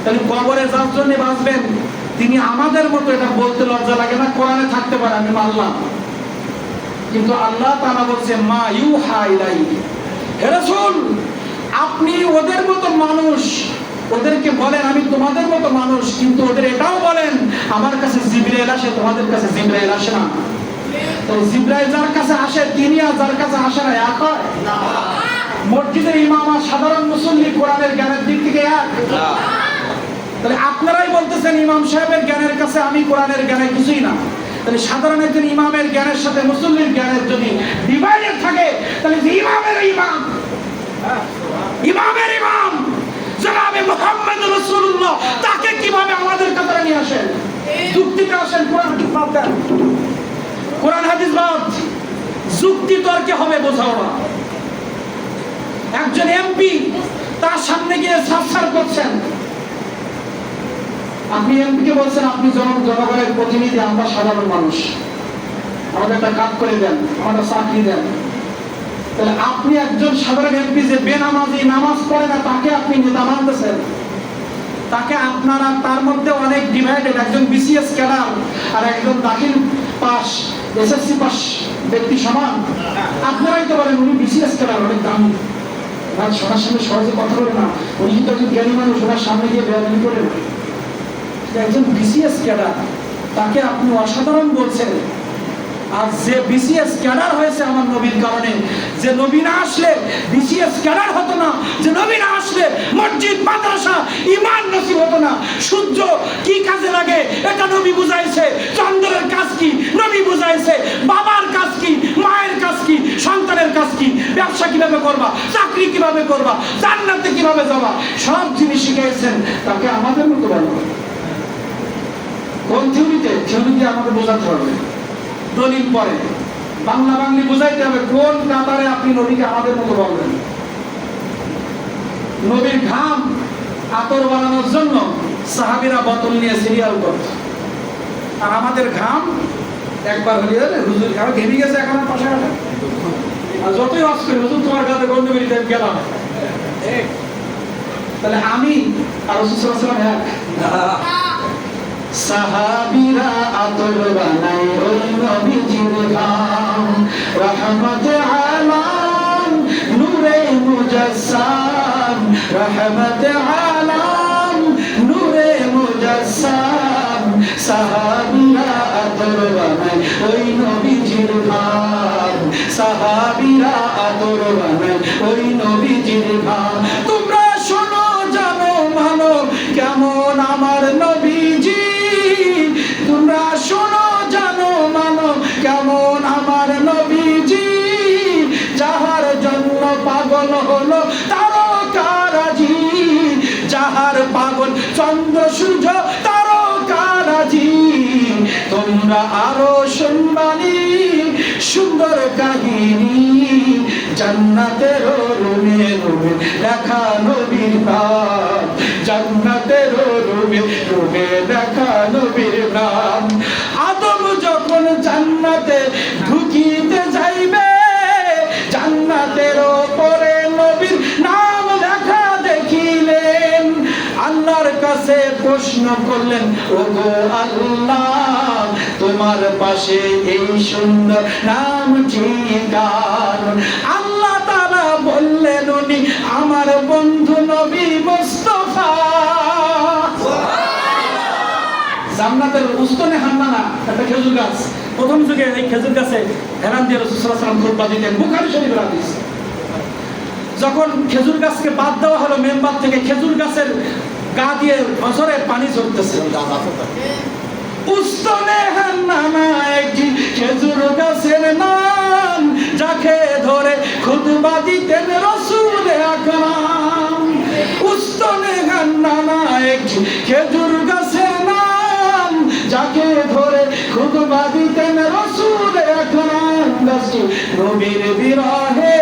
তাহলে কবরে যার জন্য বাঁচবেন তিনি আমাদের মতো এটা বলতে লজ্জা লাগে না? কোরআনে থাকতে পারে, আমি মানলাম, কিন্তু আল্লাহ তাআলা বলছে মা ইউহা ইলাইহি, হে রাসূল আপনি ওদের মতো মানুষ, ওদেরকে বলেন আমি তোমাদের মতো মানুষ, কিন্তু ওদের এটাও বলেন আমার কাছে জিবরাইল আসে, তোমাদের কাছে জিবরাইল আসে না। তো জিবরাইল যার কাছে আসে তিনি আর যার কাছে আসে না এক হয় না? মসজিদের ইমাম আর সাধারণ মুসল্লি কোরআনের জ্ঞানের দিক থেকে এক না? তাহলে আপনারাই বলতেছেন ইমাম সাহেবের জ্ঞানের কাছে আমি কোরআনের জ্ঞানে কিছুই না। তাহলে সাধারণ একজন ইমামের জ্ঞানের সাথে মুসল্লির জ্ঞানের যদি ডিভাইডেড থাকে, তাহলে ইমামের ইমাম জনাবে মুহাম্মদ রাসূলুল্লাহ তাকে কিভাবে আমাদের কাতারে নিয়ে আসেন? যুক্তিতে আসেন, কোরআন হাদিস বাদ দেন, কোরআন হাদিস বাদ, যুক্তি তর্কে হবে বোঝাও না। একজন এমপি তার সামনে গিয়ে সাফসার করছেন, আপনি এমপিকে বলছেন আপনি জনগণের প্রতিনিধি, আমরা সাধারণ মানুষ, আমাদের একটা কাজ করে দেন, আমাদের চাকরি দেন। তাহলে আপনি একজন সাধারণ এমপি যে বেনামাজি, নামাজ পড়ে না, তাকে আপনি নেতা মানতেছেন? তাকে আপনারা তার মধ্যে অনেক ডিভাইডেড, একজন বিসিএস ক্যাডার আর একজন দাখিল পাস এসএসসি পাস ব্যক্তি সমান? আপনারাই তো বলেন উনি বিসিএস ক্যাডার, অনেক দামি, সবার সামনে সহজে কথা বলে না, উনি কিন্তু একজন জ্ঞানী মানুষ, ওনার সামনে গিয়ে বেয়াদবি করে না। একজন বিসিএস ক্যাডার তাকে আপনি অসাধারণ বলছেন, আর যে বিসিএস ক্যাডার হয়েছে আমার নবীর কারণে, যে নবী না আসলে বিসিএস ক্যাডার হতো না, যে নবী না আসলে মসজিদ মাদ্রাসা ঈমান নসিব হতো না। সূর্য কি কাজে লাগে এটা নবী বুঝাইছে, চন্দ্রের কাজ কি নবী বুঝাইছে, বাবার কাজ কি, মায়ের কাজ কি, সন্তানের কাজ কি, ব্যবসা কিভাবে করবা, চাকরি কিভাবে করবা, জান্নাতে কিভাবে যাবা, সব জিনিস শিখিয়েছেন। তাকে আমাদের মতো বলবো কোন থিওরিতে? থিওরি দিয়ে আমাকে বোঝাতে হবে, দলিল পরে বাংলা বাংলি বুঝাইতে হবে, কোন কাতারে আপনি নবীকে আমাদের মতো বলবেন? নবীর ঘাম আতর বানানোর জন্য সাহাবীরা বোতল নিয়ে সিরিয়াল করত, আর আমাদের ঘাম একবার হলে হুজুর ঘাম ঘেমে গেছে এখন আর পাশে আসে, আর যতই ওয়াজ করি হুজুর তোমার কাছে গন্ধ বেরিয়ে গেলাম। তাহলে আমি আর রাসূল সাল্লাল্লাহু আলাইহি ওয়াসাল্লাম এক? সাহাবীরা আতর বানায় ওই নবীজির ঘাম, রহমত আলাম নূরে মুজাসসাম, রহমত আলাম নূরে মুজাসসাম, সাহাবীরা আতর বানায় ওই নবীজির ঘাম, সাহাবীরা আতর বানায় ওই নবীজির ঘাম। তোমরা শোনো জানো মানো কেমন আমার নবীজি, তোমরা শোনো জানো মানো কেমন আমার নবীজি, যাহার জন্য পাগল হলো তারকারাজি, যাহার পাগল চন্দ্র সূর্য তারকারাজি। তোমরা আরো শুনবানি সুন্দর কাহিনী, জান্নাতের রুমে রুমে দেখা নবীর নাম, জান্নাতের রুমে রুমে দেখা নবীর নাম। আদম যখন জান্নাতে ঢুকিতে যাইবে, জান্নাতের উপরে নবীর নাম লেখা দেখিলেন, আল্লাহর কাছে প্রশ্ন করলেন ওগো আল্লাহ তোমার পাশে এই সুন্দর নাম ঠিকার? আল্লাহ তাআলা বললেন উনি আমার বন্ধু নবী মুস্তাফা। জান্নাতের উস্তনে হান্নানা একটা খেজুর গাছ, প্রথম যুগে এই খেজুর গাছে হেরান দিয়ে রাসূল সাল্লাল্লাহু আলাইহি ওয়াসাল্লাম খুতবা দিতেন, বুখারী শরীফের হাদিস। যখন খেজুর গাছকে বাদ দেওয়া হলো মেম্বার থেকে, খেজুর গাছের গা দিয়ে বছরে পানি ঝরতেছে, উস্তনে হান্নানা একটি খেজুর গাছের নাম, যাকে ধরে খুতবা দিতেন রাসূল আকরাম। উস্তনে হান্নানা একটি খেজুর গাছের নাম, যাকে ধরে খুতবা দিতেন রাসূল আকরাম। গাছটি নবীর বিরহে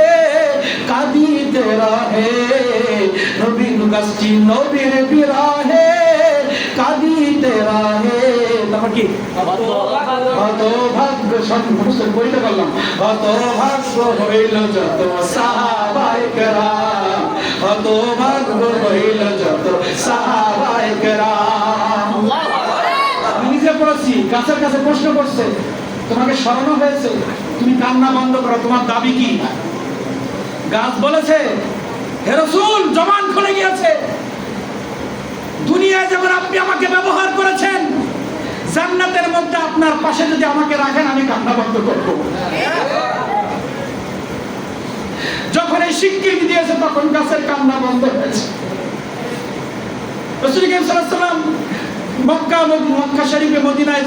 কাঁদিতে রহে, নবীর গাছটি নবীর বিরহে কাঁদিতে রহে। তারপর কি হতভাগ্য বইতে পারলাম, হতভাগ্য হইল যত সাহাবায়ে কেরাম, হতভাগ্য হইল যত সাহাবায়ে গাছের কাছে প্রশ্ন করছে, তোমাকে সরানো হয়েছে, তুমি কান্না বন্ধ করো, তোমার দাবি কি? গাছ বলেছে, হে রাসূল, জবান খুলে গিয়েছে, দুনিয়ায় যেমন আপনি আমাকে ব্যবহার করেছেন, জান্নাতের মধ্যে আপনার পাশে যদি আমাকে রাখেন আমি কান্না বন্ধ করব। যখন এই স্বীকৃতি দিয়েছে তখন গাছের কান্না বন্ধ হয়েছে। রাসূল সাল্লাল্লাহু আলাইহি ওয়াসাল্লাম মক্কা শরীফে মদিনায়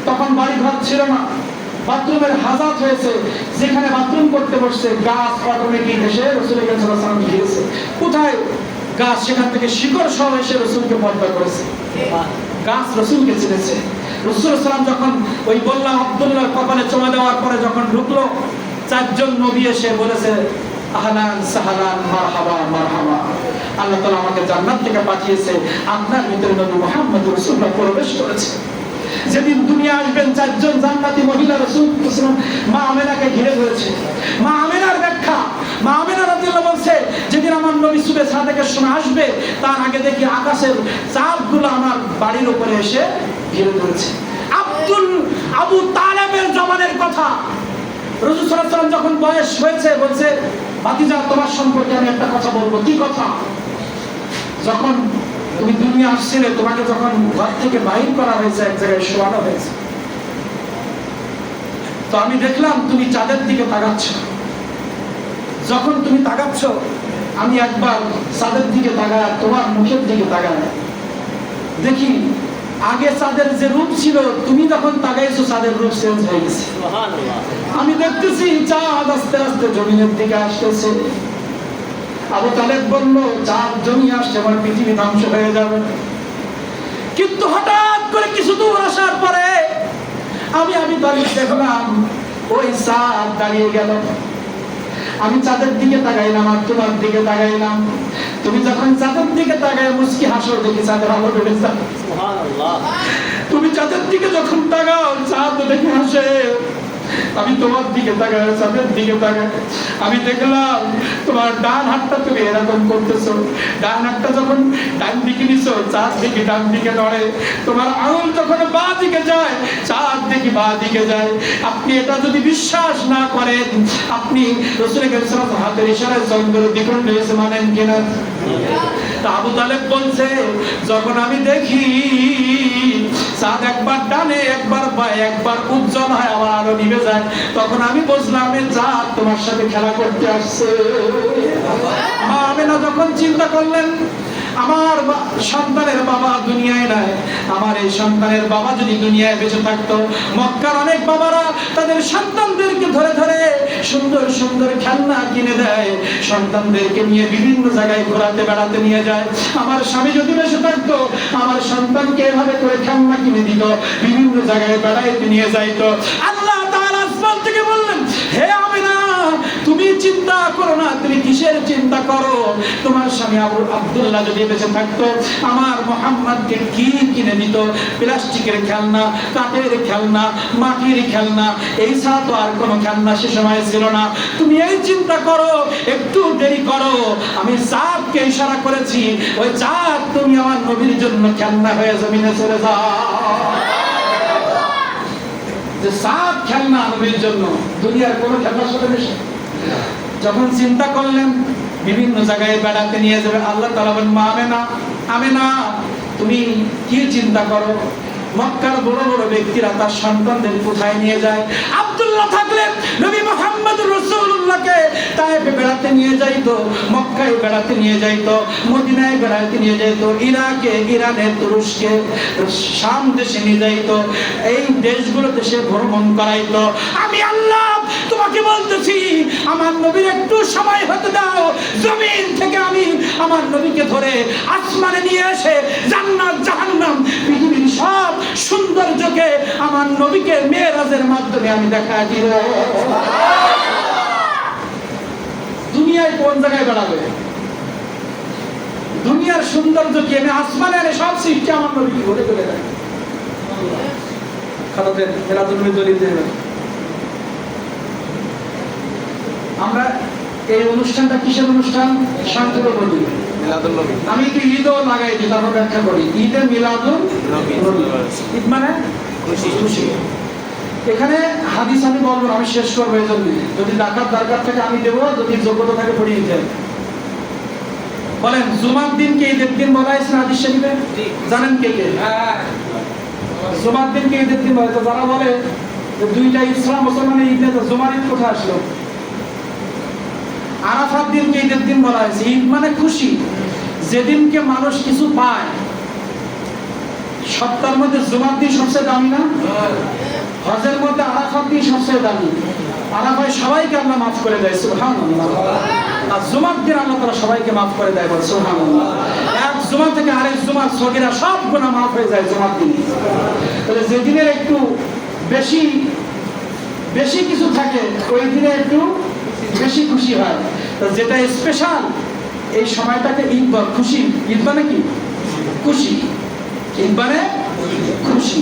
তখন বাড়ি ঘর ছিল না, বাথরুমের হাজাত হয়েছে, যেখানে বাথরুম করতে বসছে গাছ অটোমেটিক এসে রাসূল সাল্লাল্লাহু আলাইহি ওয়াসাল্লাম গিয়েছে। কোথায়? গাছ সেখান থেকে শিকড় সহ এসে রাসূলকে পর্দা করেছে। গাছ রাসূলকে চিনেছে। রাসূল সাল্লাল্লাহু আলাইহি ওয়াসাল্লাম যখন ওই বললাম আব্দুল্লাহর কপালে চুমা দেওয়ার পরে যখন ঢুকলো, চারজন নবী এসে বলেছে, আহলান সাহলান মারহাবা মারহাবা, আল্লাহ তাআলা আমাকে জান্নাত থেকে পাঠিয়েছে, আপনার ভিতরে নবী মুহাম্মদ রাসূলুল্লাহ প্রবেশ করেছে। যেদিন দুনিয়া আসবেন চারজন জান্নাতি মহিলা রাসূল মা আমেনাকে ঘিরে ধরেছে। মা আমেনার ব্যাখ্যা, মা আমেনা রাদিয়াল্লাহু বলছে, যেদিন আমার নবী সুবে সাদেকের সময় আসবে তার আগে দেখি আকাশের চাঁদগুলো আমার বাড়ির উপরে এসে ঘিরে ধরেছে। আবু তালেবের জমানের কথা, রাসূল সাল্লাল্লাহু আলাইহি ওয়াসাল্লাম যখন বয়স হয়েছে বলছে, ভাতিজা তোমার সম্পর্কে আমি একটা কথা বলবো। কি কথা? যখন তুমি দুনিয়া আসছিলে, তোমাকে যখন ঘর থেকে বাহির করা হয়েছে, এক জায়গায় শোয়ানো হয়েছে, তো আমি দেখলাম তুমি চাঁদের দিকে তাকাচ্ছ। যখন তুমি তাকাচ্ছ আমি একবার চাঁদের দিকে তাকায় তোমার মুখের দিকে তাকায় দেখি আগে চাঁদের যে রূপ ছিল, তুমি যখন তাকাইছো চাঁদের রূপ চেঞ্জ হয়ে গেছে। আমি দেখতেছি চাঁদ আস্তে আস্তে জমিনের দিকে আসতেছে। আবু তালেব বলল, চাঁদ জমি আসছে, আমার পৃথিবী ধ্বংস হয়ে যাবে। কিন্তু হঠাৎ করে কিছু দূর আসার পরে আমি তালেব দেখলাম ওই চাঁদ দাঁড়িয়ে গেল। আমি চাঁদের দিকে তাকাইলাম আর তোমার দিকে তাকাইলাম। তুমি যখন চাঁদের দিকে তাকায় মুস্কি হাসো, দেখি চাঁদের আলো বেড়ে যায়। তুমি চাঁদের দিকে যখন তাকাও চাঁদ দেখে হাসে। আমি তোমার দিকে তাকাই, চাঁদের দিকে তাকাই, আমি দেখলাম তোমার ডান হাতটা তুমি এরকম করতেছো, ডান হাতটা যখন ডান দিকে নিছো চাঁদ দেখি ডান দিকে নড়ে, তোমার আঙুল যখন বাঁ দিকে যায় চাঁদ দেখি বাঁ দিকে যায়। আপনি এটা যদি বিশ্বাস না করেন, আপনি রাসূল সাল্লাল্লাহু আলাইহি ওয়াসাল্লাম হাতের ইশারায় চন্দ্রের দ্বিখণ্ড এসে মানেন কিনা? তা আবু তালেব বলছে, যখন আমি দেখি চাঁদ একবার ডানে একবার বাঁয়ে একবার উজ্জ্বল হয় আবার আলো নিভে যায়, তখন আমি বুঝলাম চাঁদ তোমার সাথে খেলা করতে আসছে। মা আমেনা যখন চিন্তা করলেন, আমার সন্তানের বাবা দুনিয়ায় নাই, আমার এই সন্তানের বাবা যদি দুনিয়ায় বেঁচে থাকতো, মক্কার অনেক বাবারা তাদের সন্তানদেরকে ধরে ধরে সুন্দর সুন্দর খেলনা কিনে দেয়, সন্তানদেরকে নিয়ে বিভিন্ন জায়গায় ঘোরাতে বেড়াতে নিয়ে যায়। আমার স্বামী যদি বেঁচে থাকতো, আমার সন্তানকে এভাবে করে খেলনা কিনে দিত, বিভিন্ন জায়গায় বেড়াইতে নিয়ে যাইতো। আল্লাহ তাআলা আসমান থেকে বললেন, হে আমিনা, তুমি চিন্তা করো না। তুমি কিসের চিন্তা করো? তোমার স্বামী আব্দুল্লাহ যদি বেঁচে থাকতো, আমার মুহাম্মদকে কি কিনে দিত? প্লাস্টিকের খেলনা, কাঠের খেলনা, মাটির খেলনা, এই ছাড়া তো আর কোনো খেলনা সে সময় ছিল না। তুমি এই চিন্তা করো, একটু দেরি করো, আমি চাঁদকে ইশারা করেছি, ওই চাঁদ তুমি আমার নবীর জন্য খেলনা হয়ে জমিনে চলে যাও। যে চাঁদ খেলনা নবীর জন্য, দুনিয়ার কোনো খেলনার সাথে মিশে। যখন চিন্তা করলেন বিভিন্ন জায়গায় বেড়াতে নিয়ে যাবে, আল্লাহ তাআলা বলেন, মা আমেনা তুমি কি চিন্তা করো? মক্কার বড় বড় ব্যক্তিরা তার সন্তানদের কোথায় নিয়ে যায়? আব্দুল্লাহ থাকলে নবী মুহাম্মদুর রাসূলুল্লাহকে তায়েফে বেড়াতে নিয়ে যাইতো, মক্কায় বেড়াতে নিয়ে যাইতো, মদিনায় বেড়াতে নিয়ে যাইতো, ইরাকে, ইরানে, তুরস্কে, শাম দেশে নিয়ে যাইতো, এই দেশগুলোতে সে ভ্রমণ করাইতো। আমি আল্লাহ তোমাকে বলতেছি, আমার নবীর একটু সময় হতে দাও, জমিন থেকে আমি আমার নবীকে ধরে আসমানে নিয়ে এসে জান্নাত জাহান্নাম পৃথিবীর সব সৌন্দর্যকে আমার নবীকে মেরাজের মাধ্যমে আমি দেখাই দিব। দুনিয়ায় কোন জায়গায় বেড়াবে? দুনিয়ার সৌন্দর্য কি আমি আসমানে এনে সব সৃষ্টি আমার নবীকে ঘুরে চলে যায়। খাতাদের মিলাদুল নবীদের আমরা এই অনুষ্ঠানটা কিসের অনুষ্ঠান? সংক্ষেপে বলি মিলাদুল নবী। আমি একটু ঈদও লাগাই দিই, তারপর ব্যাখ্যা করি। ঈদে মিলাদুল নবী। ঈদ মানে খুশি। এখানে হাদিস আমি বলবো, আমি শেষ করবো। এই জন্য যদি টাকার দরকার থাকে আমি দেবো, যদি যোগ্যতা থাকে পড়িয়ে দেন। বলেন জুমার দিনকে ঈদের দিন বলা হয়েছে না হাদিস শরীফে? জানেন কে কে? জুমার দিনকে ঈদের দিন বলে। তো যারা বলে যে দুইটা ইসলাম মুসলমানের ঈদ নেই, তো জুমার ঈদ কোথায় আসলো? আরাফার দিনকে ঈদের দিন বলা হয়েছে। ঈদ মানে খুশি, যেদিনকে মানুষ কিছু পায়। সপ্তাহের মধ্যে জুমার দিন সবচেয়ে দামি না? হজের মধ্যে আরাফার দিন সবচেয়ে দামি। আরাফায় সবাইকে আল্লাহ মাফ করে দেয়, সুবহানাল্লাহ। আর জুমার দিন আল্লাহ তাআলা সবাইকে মাফ করে দেয়, বল সুবহানাল্লাহ। এক জুমা থেকে আরেক জুমার সগীরা সব গুনাহ মাফ হয়ে যায় জুমার দিন। তাহলে যেদিনের একটু বেশি বেশি কিছু থাকে ওই দিনে একটু বেশি খুশি হয়। তো যেটা স্পেশাল এই সময়টাকে ঈদ বল। খুশি, ঈদ মানে কি? খুশি। ঈদ মানে খুশি।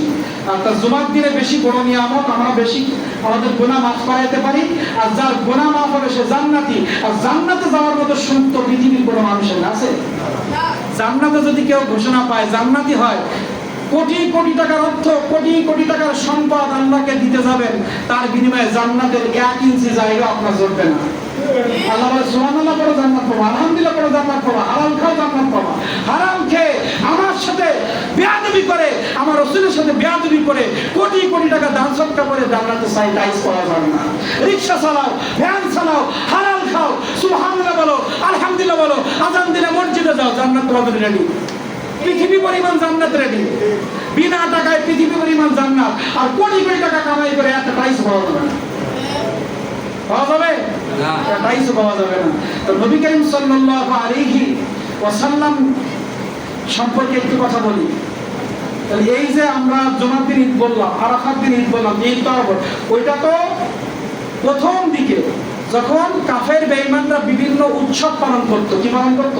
আর তার জুমার দিনে বেশি বড় নিয়ামত, আমরা বেশি আমাদের গুনাহ মাফ করাইতে পারি। আর যার গুনাহ মাফ হবে সে জান্নাতি। আর জান্নাতে যাওয়ার মতো সুখ তো পৃথিবীর কোনো মানুষের আছে? জান্নাতে যদি কেউ ঘোষণা পায় জান্নাতি হয়, কোটি কোটি টাকার অর্থ, কোটি কোটি টাকার সম্পদ আল্লাহকে দিতে যাবেন, তার বিনিময়ে জান্নাতের 1 ইঞ্চি জায়গা আপনার জড়বে না। আল্লাহ বলে সুবহানাল্লাহ পড়ো জান্নাত পাবো, আলহামদুলিল্লাহ পড়ো জান্নাত পাবো, হালাল খাও জান্নাত পাবো। হারাম খেয়ে আমার সাথে বেয়াদবি করে, আমার রাসূলের সাথে বেয়াদবি করে কোটি কোটি টাকা দান সদকা করে জান্নাতে টাইস পাওয়া যাবে না। রিকশা চালাও, ভ্যান চালাও, হালাল খাও, সুবহানাল্লাহ বলো, আলহামদুলিল্লাহ বলো, আযান দিলে মসজিদে যাও, জান্নাত তোমাদের রেডি। পৃথিবী পরিমাণ জান্নাত রেডি, বিনা টাকায় পৃথিবী পরিমাণ জান্নাত। আর কোটি কোটি টাকা কামাই করে একটা টাইস পাওয়া যাবে না। পাওয়া যাবে না, টাইস পাওয়া যাবে না। তো নবী করিম সাল্লাল্লাহু আলাইহি ওয়াসাল্লাম সম্পর্কে একটু কথা বলি। তাহলে এই যে আমরা জুমার দিন ঈদ বললাম, আরাফার দিন ঈদ বললাম, ঈদ তো ওইটা তো প্রথম দিকে যখন কাফের বেঈমানরা বিভিন্ন উৎসব পালন করত। কি পালন করত?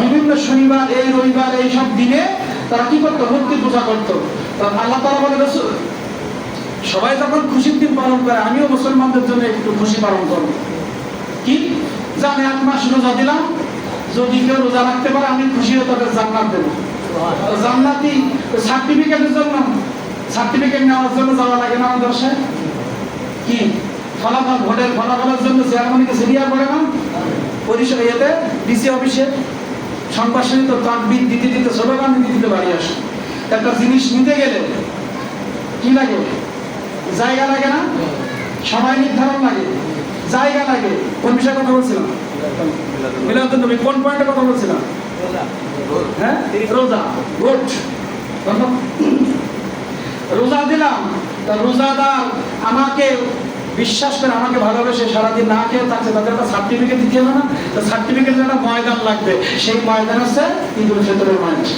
বিভিন্ন শনিবার, এই রবিবার, এই সব দিনে তারা কি করত? মূর্তি পূজা করত। আল্লাহ তাআলা বলে রাসূল সবাই যখন খুশির দিন পালন করে, আমিও মুসলমানদের জন্য একটু খুশি পালন করব। কি জানে, 1 মাস রোজা দিলাম, যদি কেউ রোজা রাখতে পারে আমি খুশি হয়ে তাদের জান্নাত দেব। জান্নাতি সার্টিফিকেটের জন্য, সার্টিফিকেট নেওয়ার জন্য যাওয়া লাগে না আমাদের দেশে? কি ফলাফল, ভোটের ফলাফলের জন্য চেয়ারম্যানকে সিরিয়া করে না পরিষদ ইয়েতে ডিসি অফিসে সংবাদসংহিত তাকবীর দিতে দিতে স্লোগান দিতে দিতে বাড়ি আসে। একটা জিনিস নিতে গেলে কি লাগে? জায়গা লাগে না? সময় নির্ধারণ লাগে, জায়গা লাগে। কোন বিষয়ে কথা বলছিলাম? মিলাদুন নবী। কোন পয়েন্টে কথা বলছিলাম? হ্যাঁ, রোজা। গুড। রোজা দিলাম, রোজাদার আমাকে বিশ্বাস করে, আমাকে ভালোবেসে সারাদিন না খেয়ে থাকছে, তাদের একটা সার্টিফিকেট দিতে হবে না? তো সার্টিফিকেটের একটা ময়দান লাগবে, সেই ময়দান আছে ঈদুল ফিতরের ময়দান।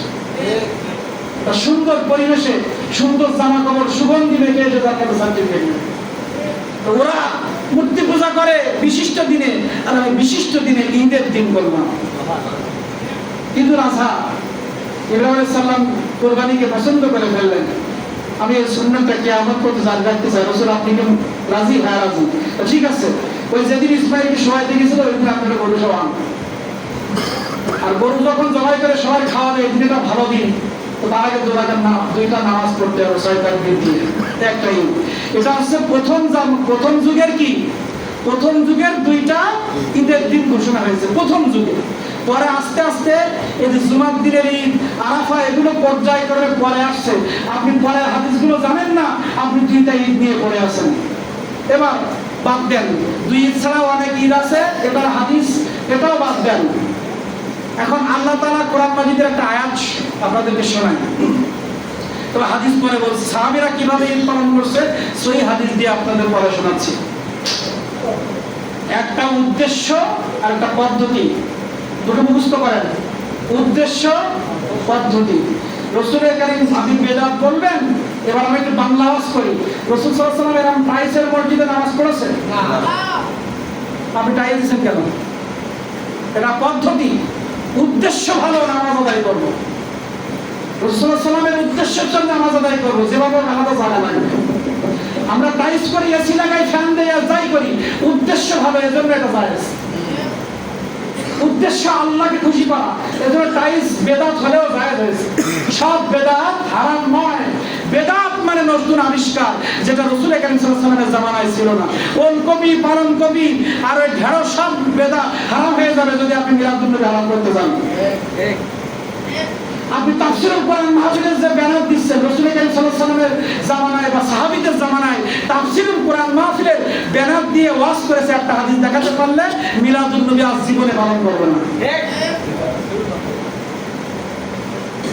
সুন্দর পরিবেশে, সুন্দর জামা কাপড়, সুগন্ধি মেখে এসে তার সার্টিফিকেট। তো ওরা মূর্তি পূজা করে বিশিষ্ট দিনে, আর আমি বিশিষ্ট দিনে ঈদের দিন করলাম। ঈদুল আযহা, ইব্রাহিম আলাইহিস সালাম কুরবানিকে পছন্দ করে ফেললেন। আমি এই সুন্নাতটা কিয়ামত পর্যন্ত জারি রাখতে চাই। রাসূল আপনি কি রাজি? হ্যাঁ রাজি। ঠিক আছে, ওই যেদিন ইসমাঈলকে শোয়াইতে গেছিল ওই দিন আপনারা গরু খাওয়ান। আর গরু যখন জবাই করে সবাই খাওয়াবে, এই দিনটা ভালো দিন। তো তার আগে 2টা নামাজ পড়তে হবে, 6 তাকবীর দিয়ে একটা ঈদ। এটা হচ্ছে প্রথম যুগের কি? প্রথম যুগের 2টা ঈদের দিন ঘোষণা হয়েছে প্রথম যুগে। পরে আস্তে আস্তে এই যে জুমার দিনের ঈদ, আরাফা, এগুলো পর্যায়ক্রমে পরে আসছে। আপনি পরে হাদিসগুলো জানেন না, আপনি 2টা ঈদ নিয়ে পড়ে আসেন। এবার বাদ দেন, 2 ঈদ ছাড়াও অনেক ঈদ আছে, এবার হাদিস এটাও বাদ দেন। এখন আল্লাহ তাআলা কোরআন মাজিদের একটা আয়াত আপনাদেরকে শোনায়। তবে হাদিস পরে বলছে, সাহাবীরা কিভাবে ঈদ পালন করছে সেই হাদিস দিয়ে আপনাদের পড়া শোনাচ্ছি। একটা উদ্দেশ্য আর একটা পদ্ধতি, দুটো মুখস্থ করেন। উদ্দেশ্য, পদ্ধতি। রাসূল কারীম আপনি বেদাত বলবেন, এবার আমি একটু বাংলা আওয়াজ করি। রাসূল সাল্লাল্লাহু আলাইহি ওয়াসাল্লাম এরকম টাইসের মসজিদে নামাজ পড়েছেন? না। আপনি টাইস দিয়েছেন কেন? এটা পদ্ধতি। উদ্দেশ্য ভালো, নামাজ আদায় করবো। রাসূল সাল্লাল্লাহু আলাইহি ওয়াসাল্লামের উদ্দেশ্যের জন্য নামাজ আদায় করবো, যেভাবে আলাদা জানা লাগবে। আমরা টাইস করি, এসি লাগাই, ফ্যান দেই, আর যাই করি, উদ্দেশ্য ভালো, এজন্য এটা জায়েজ। উদ্দেশ্য আল্লাহকে খুশি করা, এজন্য টাইস বেদাত হলেও জায়েজ হয়েছে। সব বেদাত হারাম নয়। বেদাত মানে নতুন আবিষ্কার, যেটা রাসূল কারীম সাল্লাল্লাহু আলাইহি ওয়াসাল্লামের জামানায় ছিল না। ওল কবি, পালন কবি আর ওই ঢেড়স সব বেদাত হারাম হয়ে যাবে যদি আপনি মিলাদুন নবী হারাম করতে যান। আপনি তাফসীরুল কোরআন মাহফিলের যে ব্যানার দিচ্ছেন রাসূল কারীম সাল্লাল্লাহু আলাইহি ওয়াসাল্লামের জামানায় বা সাহাবীদের জামানায় তাফসীরুল কোরআন মাহফিলের ব্যানার দিয়ে ওয়াজ করেছে, একটা হাদিস দেখাতে পারলে মিলাদুন নবী আজ জীবনে পালন করবে না।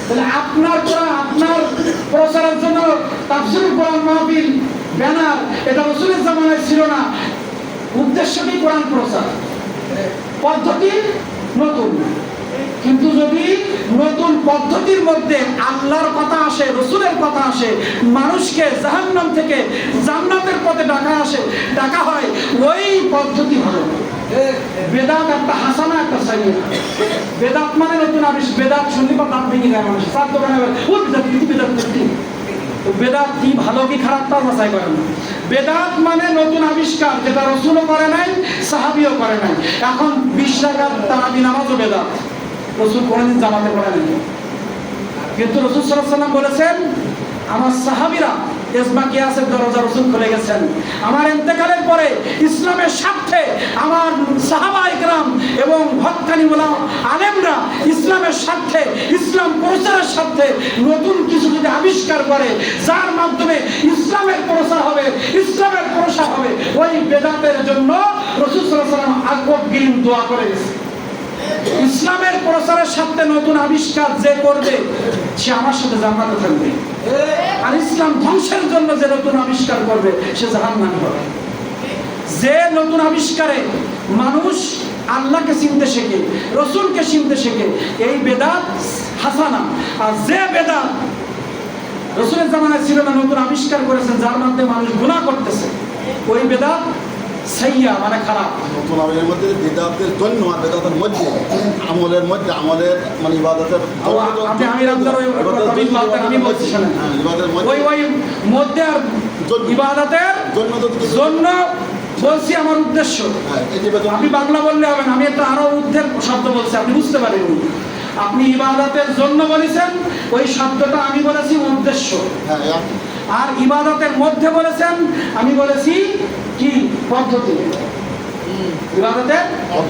তাহলে আপনার কোরআন, আপনার প্রচারের জন্য তাফসীরুল কোরআন মাহফিল ব্যানার, এটা রাসূলের জামানায় ছিল না। উদ্দেশ্য কি? কোরআন প্রচার, পদ্ধতি নতুন। কিন্তু যদি নতুন পদ্ধতির মধ্যে আল্লাহর কথা আসে, রাসূলের কথা আসে, মানুষকে জাহান্নাম থেকে জান্নাতের পথে ডাকা হয়, ওই পদ্ধতি ভালো। বেদাত একটা হাসানা, একটা সাইয়্যিদ। বেদাত মানে নতুন আবিষ্কার। বেদাত শুনলে বা দাঁত ভেঙে যায় মানুষ, তার দোকানে ওই বেদাত বেদাত কি ভালো কি খারাপ তা যাচাই করে না। বেদাত মানে নতুন আবিষ্কার, যেটা রাসূলও করে নাই, সাহাবীও করে নাই। এখন 20 রাকাত তারাবি নামাজও বেদাত, রাসূল কোনদিন জামাতে পড়ে নাই। কিন্তু রাসূল সাল্লাল্লাহু আলাইহি ওয়াসাল্লাম বলেছেন, আমার সাহাবীরা ইজমা কিয়াসের দরজা রাসূল খুলে গেছেন। আমার ইন্তেকালের পরে ইসলামের স্বার্থে আমার সাহাবায়ে কেরাম এবং হক্কানি উলামা আলেমরা ইসলামের স্বার্থে, ইসলাম প্রচারের স্বার্থে নতুন কিছু যদি আবিষ্কার করে, যার মাধ্যমে ইসলামের প্রচার হবে, ইসলামের প্রসার হবে, ওই বেদাতের জন্য রাসূল সাল্লাল্লাহু আলাইহি ওয়াসাল্লাম আকবরগিরিম দোয়া করে গেছেন। ইসলামের প্রচারের সাথে নতুন আবিষ্কার যে করবে সে আমার সাথে জান্নাতে থাকবে, আর ইসলাম ধ্বংসের জন্য যে নতুন আবিষ্কার করবে সে জাহান্নামী হবে। যে নতুন আবিষ্কারে মানুষ আল্লাহকে চিনতে শেখে, রাসূলকে চিনতে শেখে, এই বেদাত হাসানা। আর যে বেদাত রাসূলের জামানায় ছিল না, নতুন আবিষ্কার করেছেন, যার মাধ্যমে মানুষ গুনাহ করতেছে, ওই বেদাত সাইয়্যা মানে খারাপ। নতুন আবিষ্কারের মধ্যে বেদাতের জন্য আর বেদাতের মধ্যে আমলের মানে ইবাদতের আমি বলছি শোনেন, ওই মধ্যে আর ইবাদতের জন্য বলছি আমার উদ্দেশ্য। আপনি বাংলা বললে হবে না, আমি একটা আরো ঊর্ধ্বের শব্দ বলছি, আপনি বুঝতে পারেন। আপনি ইবাদতের জন্য বলেছেন, ওই শব্দটা আমি বলেছি উদ্দেশ্য। আর ইবাদতের মধ্যে বলেছেন, আমি বলেছি কি পদ্ধতি। ইবাদতের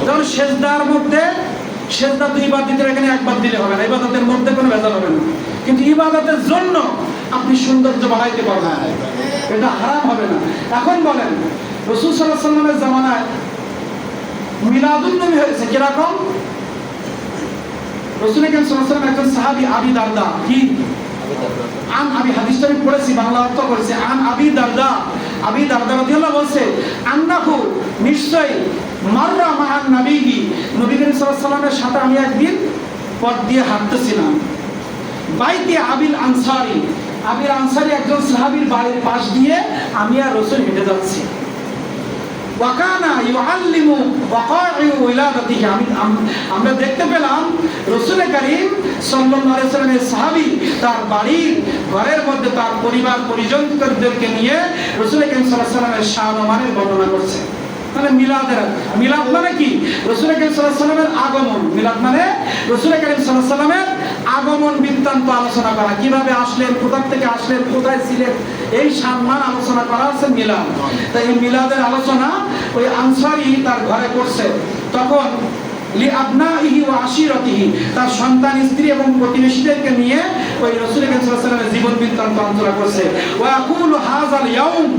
যেমন সেজদার মধ্যে, সেজদা দুইবার দিতে এখানে একবার দিলে হবে না, ইবাদতের মধ্যে কোনো ভেজাল হবে না। কিন্তু ইবাদতের জন্য আপনি সৌন্দর্য বাড়াইতে পারবেন, এটা হারাম হবে না। এখন বলেন, রাসূল সাল্লাল্লাহু আলাইহি ওয়াসাল্লামের জামানায় মিলাদুন নবী হয়েছে কিরকম? রাসূল কারীম সাল্লাল্লাহু আলাইহি ওয়াসাল্লাম একজন সাহাবী আবি দারদা, কি আন আবি, হাদিসটা আমি পড়েছি, বাংলা অর্থ করেছি। আন আবি দারদা, আবি দারদা রাদিয়াল্লাহু বলছে, আন্নাহু নিশ্চয় মাররা মা'আন নবী, নবী করিম সাল্লাল্লাহু আলাইহি ওয়াসাল্লামের সাথে আমি একদিন পথ দিয়ে হাঁটতেছিলাম। বাইতে আবিল আনসারী, আবিল আনসারী একজন সাহাবীর বাড়ির পাশ দিয়ে আমি আর রাসূল হেঁটে যাচ্ছি। ওয়াকানা ইউআল্লিমু ওয়াকাঈ উলাদাতিহি, আমরা দেখতে পেলাম রাসূল কারীম সাল্লাল্লাহু আলাইহি ওয়াসাল্লামের সাহাবী তার বাড়ির ঘরের মধ্যে তার পরিবার পরিজনদেরকে নিয়ে রাসূল কারীম সাল্লাল্লাহু আলাইহি ওয়াসাল্লামের শান ও মানের বর্ণনা করছে। মানে মিলাদ মানে কি? রাসূল কারীম সাল্লাল্লাহু আলাইহি ওয়াসাল্লামের আগমন। মিলাদ মানে রাসূল কারীম সাল্লাল্লাহু আলাইহি ওয়াসাল্লামের আগমন বৃত্তান্ত আলোচনা করা, কিভাবে আসলেন, কোথা থেকে আসলেন, কোথায় ছিলেন, এই সম্মান আলোচনা করা হচ্ছে মিলাদ। তাই এই মিলাদের আলোচনা ওই আনসারী তার ঘরে করছে। তখন লি আবনাইহি ওয়া আশিরাতিহি, তার সন্তান, স্ত্রী এবং প্রতিবেশীদেরকে নিয়ে ওই রাসূল কারীম সাল্লাল্লাহু আলাইহি ওয়াসাল্লামের জীবন বৃত্তান্ত আলোচনা করছে। ওয়া ইয়াকুলু হাযাল ইয়াউম,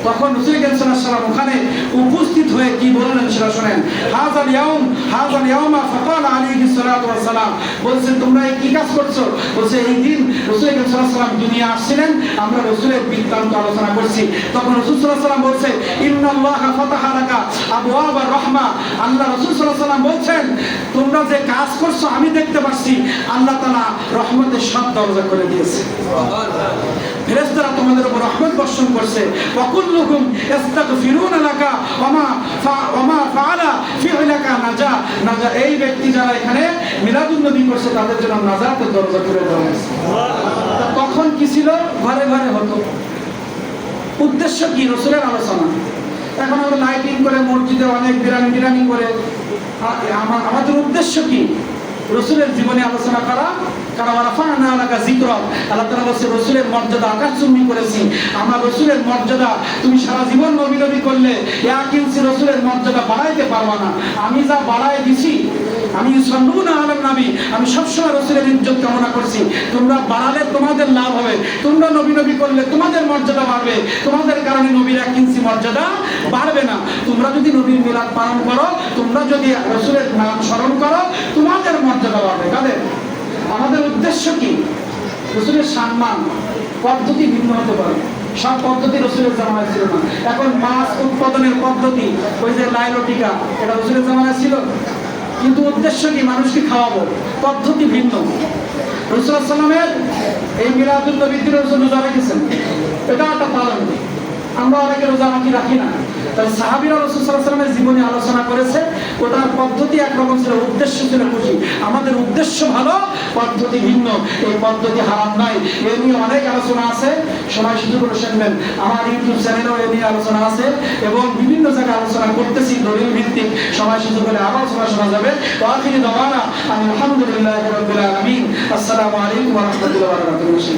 তখন রাসূল কারীম সাল্লাল্লাহু আলাইহি ওয়াসাল্লাম ওখানে উপস্থিত হয়ে কি বললেন সেটা শুনেন। হাযাল ইয়াউমা ফাকালা আলাইহিস সালাতু ওয়াস সালাম, বলছেন তোমরা এই কি কাজ করছো? বলছে এই দিন রাসূল কারীম সাল্লাল্লাহু আলাইহি ওয়াসাল্লাম দুনিয়া আসছিলেন, আমরা রাসূলের বৃত্তান্ত আলোচনা করছি। তখন রাসূল সাল্লাল্লাহু আলাইহি ওয়াসাল্লাম বলছে, ইন্নাল্লাহা ফাতাহা লাকা আবওয়াবার রাহমা, আল্লাহ, রাসূল সাল্লাল্লাহু আলাইহি ওয়াসাল্লাম বলছেন তোমরা যে কাজ করছো আমি দেখতে পাচ্ছি, আল্লাহ তাআলা রহমতের সব দরজা করে দিয়েছে, ফেরেশতারা তোমাদের উপর রহমত বর্ষণ করছে। ওয়াকুল্লুহুম ইস্তাগফিরুনা লাকা ওয়ামা ফাআলা ফি'লাকা নাজা, এই ব্যক্তি যারা এখানে মিলাদুন নবী করছে তাদের জন্য নাজাতের দরজা করে দেওয়া হয়েছে। তখন কি ছিল? ঘরে ঘরে হতো। উদ্দেশ্য কি? রাসূলের আলোচনা। এখন আমরা লাইটিং করে মসজিদে অনেক বিরানি করে, আমাদের উদ্দেশ্য কি? রাসূলের জীবনে আলোচনা করা। কারণ রাফা'না লাকা যিকরাক। আল্লাহ তাআলা বলেছে রাসূলের মর্যাদা আকাশচুম্বী করেছি। আমার রাসূলের মর্যাদা তুমি সারা জীবন নবী নবী করলে এক ইঞ্চি রাসূলের মর্যাদা বাড়াইতে পারবা না। আমি যা বাড়ায় দিছি, আমি সাল্লুনা আলান নবী, আমি সবসময় রাসূলের ইজ্জত কামনা করছি। তোমরা বাড়ালে তোমাদের লাভ হবে, তোমরা নবী নবী করলে তোমাদের মর্যাদা বাড়বে, তোমাদের কারণে নবীর এক ইঞ্চি মর্যাদা বাড়বে না। তোমরা যদি নবীর মিলাদ পালন করো, তোমরা যদি রাসূলের নাম স্মরণ করো, তোমাদের মর্যাদা বাড়বে। কাদের? আমাদের উদ্দেশ্য কি? রাসূলের সম্মান পদ্ধতি ভিন্ন হতে পারে, সব পদ্ধতি রাসূলের জামানায় ছিল না। এখন মাছ উৎপাদনের পদ্ধতি, ওই যে লাইলটিকা, এটা রাসূলের জামানায় ছিল, কিন্তু উদ্দেশ্য কি? মানুষকে খাওয়াবো, পদ্ধতি ভিন্ন। রাসূল সাল্লাল্লাহু আলাইহি ওয়াসাল্লামের এই মিলাদুন নবীর দিনে রাসূল রোজা রেখেছেন, এটা একটা পালন। আমরা অনেকে রোজা রাখি রাখি না। তাই সাহাবীরা রাসূল সাল্লাল্লাহু আলাইহি ওয়াসাল্লামের জীবনে আলোচনা করেছে, ওটার পদ্ধতি একরকম ছিল, উদ্দেশ্য ছিল খুশি। আমাদের উদ্দেশ্য ভালো, পদ্ধতি ভিন্ন। এই পদ্ধতি হারাম নাই, এ নিয়ে অনেক আলোচনা আছে, সময় সুযোগ করে শুনবেন। আমার ইউটিউব চ্যানেলেও এ নিয়ে আলোচনা আছে এবং বিভিন্ন জায়গায় আলোচনা করতেছি দলিল ভিত্তিক। সময় সুযোগ হলে আবার শোনা যাবে। তো আখিরি দাওয়ানা আলহামদুলিল্লাহি রাব্বিল আলামিন। আসসালামু আলাইকুম ওয়া রাহমাতুল্লাহি ওয়া বারাকাতুহু।